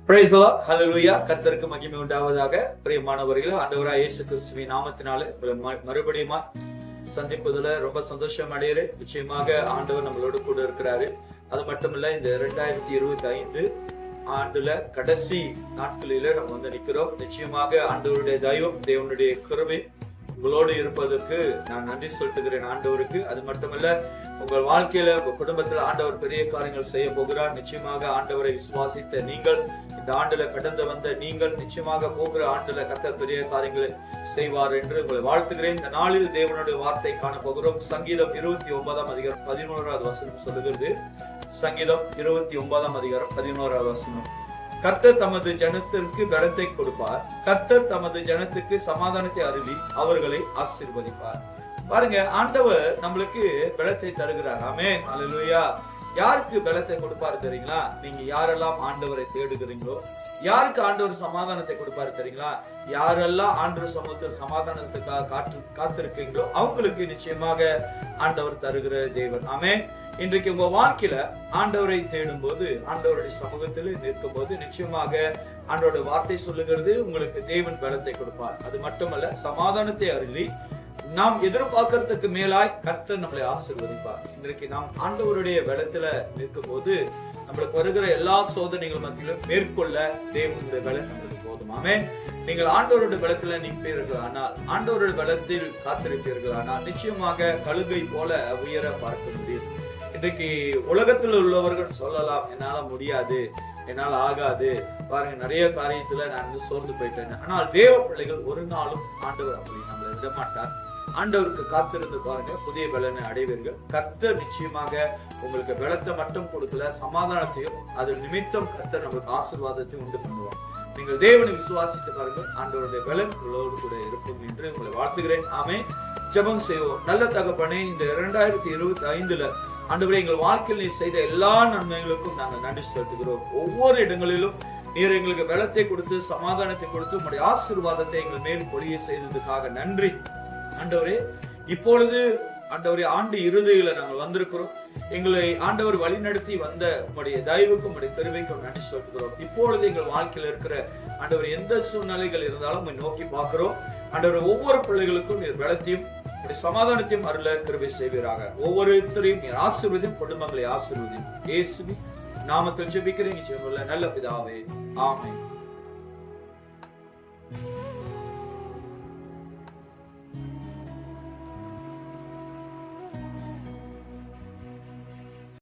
Praise the Lord, ஹல்லேலூயா. கர்த்தருக்கு மகிமை உண்டாவதாக. பிரியமானவர்களே, ஆண்டவராகிய இயேசு கிறிஸ்துவின் நாமத்தினாலே மறுபடியும் சந்திப்பதுல ரொம்ப சந்தோஷம் அடைகிறேன். நிச்சயமாக ஆண்டவர் நம்மளோடு கூட இருக்கிறாரு. அது மட்டுமில்ல, இந்த 2025 ஆண்டுல கடைசி நாட்களில நம்ம நிக்கிறோம். நிச்சயமாக ஆண்டவருடைய தயவும் தேவனுடைய கிருபை உங்களோடு இருப்பதற்கு நான் நன்றி செலுத்துகிறேன் ஆண்டவருக்கு. அது மட்டுமல்ல, உங்கள் வாழ்க்கையில உங்க குடும்பத்தில் ஆண்டவர் பெரிய காரியங்கள் செய்ய போகிறார். நிச்சயமாக ஆண்டவரை விசுவாசித்த நீங்கள், இந்த ஆண்டுல கடந்து வந்த நீங்கள், நிச்சயமாக போகிற ஆண்டுல கர்த்தர் பெரிய காரியங்களை செய்வார் என்று உங்களை வாழ்த்துகிறேன். இந்த நாளில் தேவனுடைய வார்த்தை காண போகிறோம். சங்கீதம் 29 அதிகாரம் 11வது வசனம் சொல்லுகிறது. சங்கீதம் 29 அதிகாரம் 11வது வசனம். கர்த்தர் தமது ஜனத்திற்கு பலத்தை கொடுப்பார், கர்த்தர் தமது ஜனத்துக்கு சமாதானத்தை அருளி அவர்களை ஆசீர்வதிப்பார். பாருங்க, ஆண்டவர் நம்மளுக்கு பலத்தை தருகிறார். ஆமென், ஹல்லேலூயா. யாருக்கு பலத்தை கொடுப்பாரு தெரியுங்களா? நீங்க யாரெல்லாம் ஆண்டவரை தேடுகிறீங்களோ, யாருக்கு ஆண்டவர் சமாதானத்தை கொடுப்பாரு தெரியுங்களா? யாரெல்லாம் ஆண்டவர் சமூகத்தில் சமாதானத்துக்காக காத்திருக்கீங்களோ அவங்களுக்கு நிச்சயமாக ஆண்டவர் தருகிற தேவன். ஆமென். இன்றைக்கு உங்க வாழ்க்கையில ஆண்டவரை தேடும் போது, ஆண்டவருடைய சமூகத்தில் நிற்கும் போது, நிச்சயமாக ஆண்டவருடைய வார்த்தை சொல்லுகிறது, உங்களுக்கு தேவன் பலத்தை கொடுப்பார். அது மட்டுமல்ல, சமாதானத்தை அருளி நாம் எதிர்பார்க்கறதுக்கு மேலாய் கர்த்தர் நம்மளை ஆசீர்வதிப்பார். இன்றைக்கு நாம் ஆண்டவருடைய பலத்துல நிற்கும் போது நம்மளுக்கு வருகிற எல்லா சோதனைகள் மத்தியிலும் மேற்கொள்ள தேவனுடைய பலம் நம்மளுக்கு போதுமாமே. நீங்கள் ஆண்டவருடைய பலத்துல நிற்பீர்கள் ஆனால், ஆண்டவருடைய பலத்தில் காத்திருப்பீர்கள் ஆனால், நிச்சயமாக கழுகை போல உயர பார்க்க முடியும். இன்றைக்கு உலகத்தில் உள்ளவர்கள் சொல்லலாம், என்னால முடியாது, என்னால ஆகாது, பாருங்க நிறைய காரியத்துல நான் சோர்ந்து போயிட்டேன். ஆனால் தேவ பிள்ளைகள் ஒரு நாளும் ஆண்டவர் அப்படி நம்மளை விடமாட்டார். ஆண்டவருக்கு காத்திருந்து பாருங்க, புதிய பலனை அடைவீர்கள். கர்த்தர் நிச்சயமாக உங்களுக்கு பலத்தை மட்டும் கொடுக்கல, சமாதானத்தையும் அது நிமித்தம் கர்த்தர் நம்மளுக்கு ஆசீர்வாதத்தையும் உண்டு பண்ணுவார். நீங்கள் தேவனை விசுவாசித்து பாருங்கள், ஆண்டவருடைய பலன் உங்களோடு கூட இருக்கும் என்று உங்களை வாழ்த்துகிறேன். ஆமென். ஜெபம் செய்வோம். நல்ல தகப்பனே, இந்த 2025 ஆண்டவரே, எங்கள் வாழ்க்கையில் நீ செய்த எல்லா நன்மைகளுக்கும் நாங்கள் நன்றி செலுத்துகிறோம். ஒவ்வொரு இடங்களிலும் நீர் எங்களுக்கு பலத்தை கொடுத்து, சமாதானத்தை கொடுத்து, உங்களுடைய ஆசீர்வாதத்தை எங்கள் மேல் பொழிய செய்ததுக்காக நன்றி ஆண்டவரே. இப்பொழுது ஆண்டவரே, ஆண்டு இறுதியில நாங்கள் வந்திருக்கிறோம். எங்களை ஆண்டவர் வழிநடத்தி வந்த உங்களுடைய தயவுக்கும் உங்களுடைய பெருமைக்கும் நன்றி செலுத்துகிறோம். இப்பொழுது எங்கள் வாழ்க்கையில் இருக்கிற ஆண்டவர் எந்த சூழ்நிலைகள் இருந்தாலும் நோக்கி பார்க்கிறோம். ஆண்டவர் ஒவ்வொரு பிள்ளைகளுக்கும் நீர் பலத்தையும் சமாதானத்தையும் அருள கிருபை செய்வீராக. ஒவ்வொருத்தரையும் நீர் ஆசீர்வதியும், குடும்பங்களை ஆசீர்வதியும். இயேசுவின் நாமத்தில் ஜெபிக்கிறேன் நல்ல பிதாவே, ஆமென்.